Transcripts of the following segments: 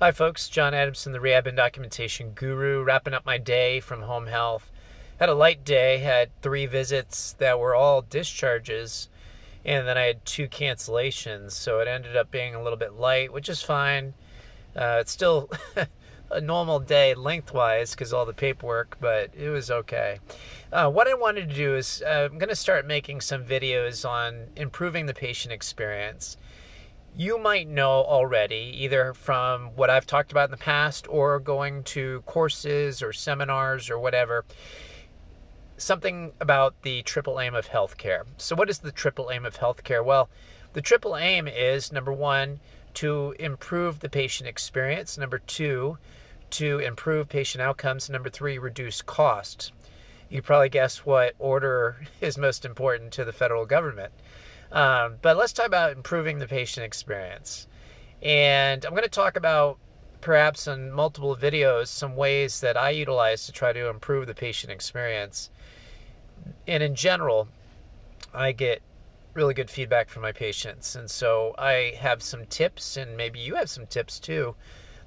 Hi folks, John Adamson, the Rehab and Documentation Guru, wrapping up my day from home health. Had a light day, had 3 visits that were all discharges, and then I had 2 cancellations, so it ended up being a little bit light, which is fine. It's still a normal day lengthwise because all the paperwork, but it was okay. What I wanted to do is I'm going to start making some videos on improving the patient experience. You might know already, either from what I've talked about in the past or going to courses or seminars or whatever, something about the triple aim of healthcare. So what is the triple aim of healthcare? Well, the triple aim is, number 1, to improve the patient experience. Number 2, to improve patient outcomes. Number 3, reduce costs. You probably guess what order is most important to the federal government. But let's talk about improving the patient experience. And I'm going to talk about, perhaps in multiple videos, some ways that I utilize to try to improve the patient experience. And in general, I get really good feedback from my patients. And so I have some tips, and maybe you have some tips too,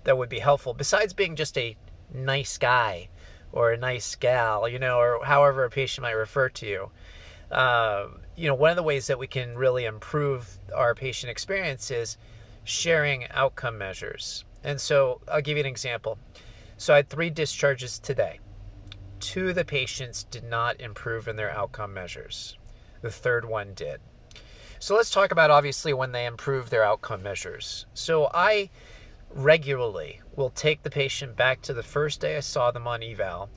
that would be helpful. Besides being just a nice guy or a nice gal, or however a patient might refer to you. One of the ways that we can really improve our patient experience is sharing outcome measures. And so I'll give you an example. So I had 3 discharges today. 2 of the patients did not improve in their outcome measures. The 3rd one did. So let's talk about, obviously, when they improve their outcome measures. So I regularly will take the patient back to the first day I saw them on eval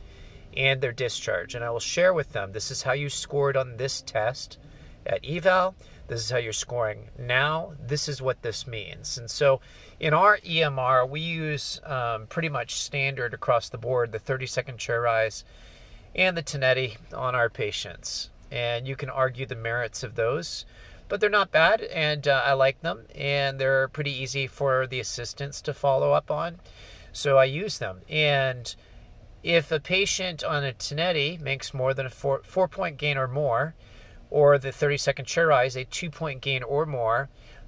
and their discharge, and I will share with them, this is how you scored on this test at eval, this is how you're scoring now, this is what this means. And so in our EMR, we use pretty much standard across the board, the 30-second chair rise and the Tinetti on our patients. And you can argue the merits of those, but they're not bad, and I like them, and they're pretty easy for the assistants to follow up on. So I use them. And if a patient on a Tinetti makes more than a 4-point gain or more, or the 30-second chair rise, a 2-point gain or more,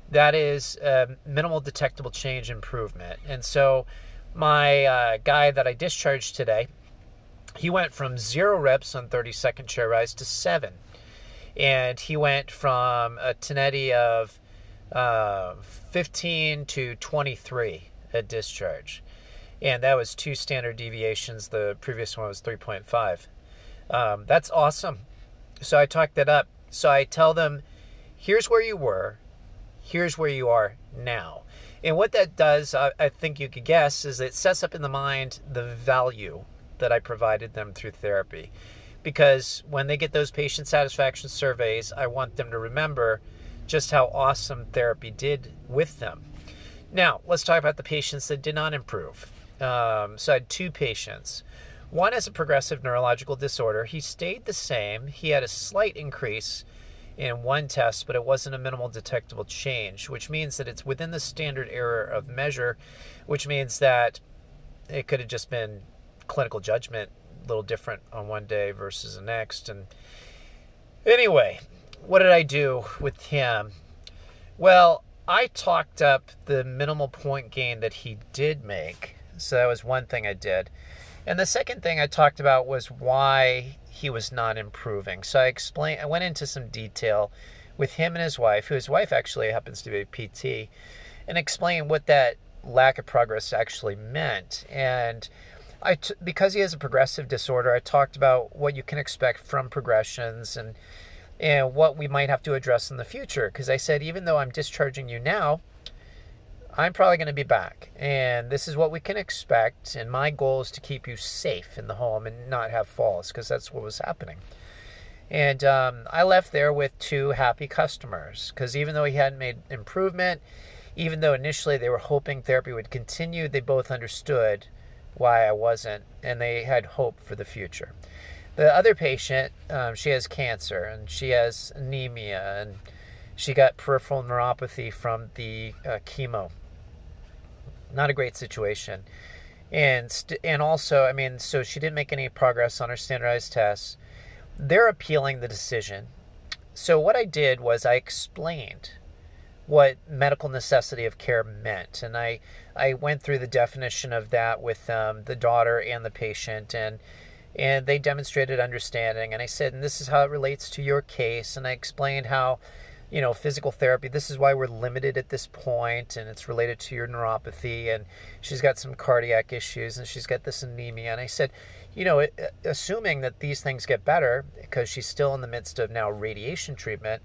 that is minimal detectable change improvement. And so my guy that I discharged today, he went from 0 reps on 30-second chair rise to 7. And he went from a Tinetti of 15 to 23 at discharge. And that was 2 standard deviations. The previous one was 3.5. That's awesome. So I talked that up. So I tell them, here's where you were, here's where you are now. And what that does, I think you could guess, is it sets up in the mind the value that I provided them through therapy. Because when they get those patient satisfaction surveys, I want them to remember just how awesome therapy did with them. Now, let's talk about the patients that did not improve. So I had 2 patients. One has a progressive neurological disorder. He stayed the same. He had a slight increase in one test, but it wasn't a minimal detectable change, which means that it's within the standard error of measure, which means that it could have just been clinical judgment, a little different on one day versus the next. And anyway, what did I do with him? Well, I talked up the minimal point gain that he did make. So that was one thing I did. And the second thing I talked about was why he was not improving. So I went into some detail with him and his wife, who his wife actually happens to be a PT, and explained what that lack of progress actually meant. And because he has a progressive disorder, I talked about what you can expect from progressions and what we might have to address in the future. Because I said, even though I'm discharging you now, I'm probably going to be back, and this is what we can expect, and my goal is to keep you safe in the home and not have falls, because that's what was happening. And I left there with 2 happy customers, because even though he hadn't made improvement, even though initially they were hoping therapy would continue, they both understood why I wasn't, and they had hope for the future. The other patient, she has cancer, and she has anemia, and she got peripheral neuropathy from the chemo. Not a great situation. And also, so she didn't make any progress on her standardized tests. They're appealing the decision. So what I did was I explained what medical necessity of care meant. And I I went through the definition of that with the daughter and the patient, and they demonstrated understanding. And I said, and this is how it relates to your case. And I explained how, physical therapy, this is why we're limited at this point, and it's related to your neuropathy, and she's got some cardiac issues, and she's got this anemia. And I said, assuming that these things get better, because she's still in the midst of now radiation treatment,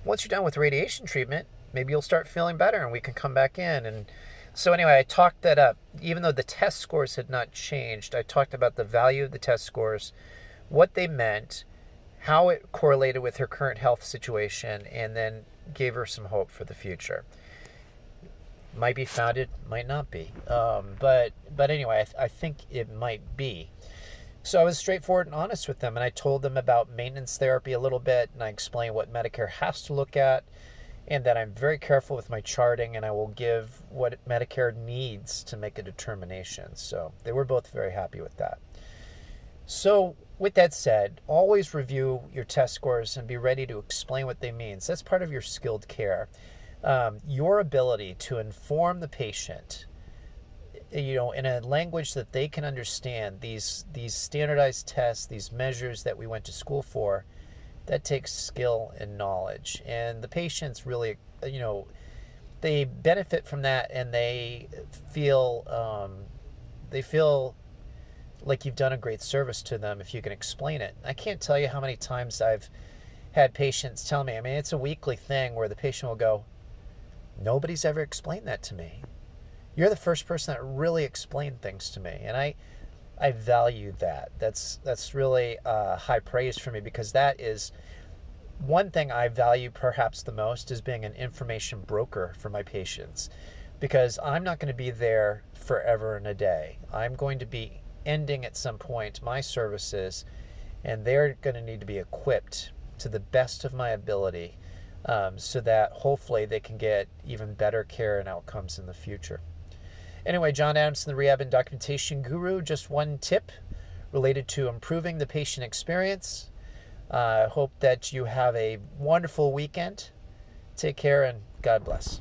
once you're done with radiation treatment, maybe you'll start feeling better and we can come back in. And so anyway, I talked that up. Even though the test scores had not changed, I talked about the value of the test scores, what they meant, how it correlated with her current health situation, and then gave her some hope for the future. Might be founded, might not be. But anyway, I think it might be. So I was straightforward and honest with them, and I told them about maintenance therapy a little bit, and I explained what Medicare has to look at, and that I'm very careful with my charting, and I will give what Medicare needs to make a determination. So they were both very happy with that. So with that said, always review your test scores and be ready to explain what they mean. So that's part of your skilled care. Your ability to inform the patient, in a language that they can understand, these standardized tests, these measures that we went to school for, that takes skill and knowledge. And the patients really, they benefit from that, and they feel like you've done a great service to them if you can explain it. I can't tell you how many times I've had patients tell me, it's a weekly thing where the patient will go, nobody's ever explained that to me. You're the first person that really explained things to me. And I value that. That's really high praise for me, because that is one thing I value perhaps the most, is being an information broker for my patients, because I'm not going to be there forever and a day. I'm going to be ending at some point my services, and they're going to need to be equipped to the best of my ability, so that hopefully they can get even better care and outcomes in the future. Anyway, John Adamson, the Rehab and Documentation Guru. Just one tip related to improving the patient experience. I hope that you have a wonderful weekend. Take care and God bless.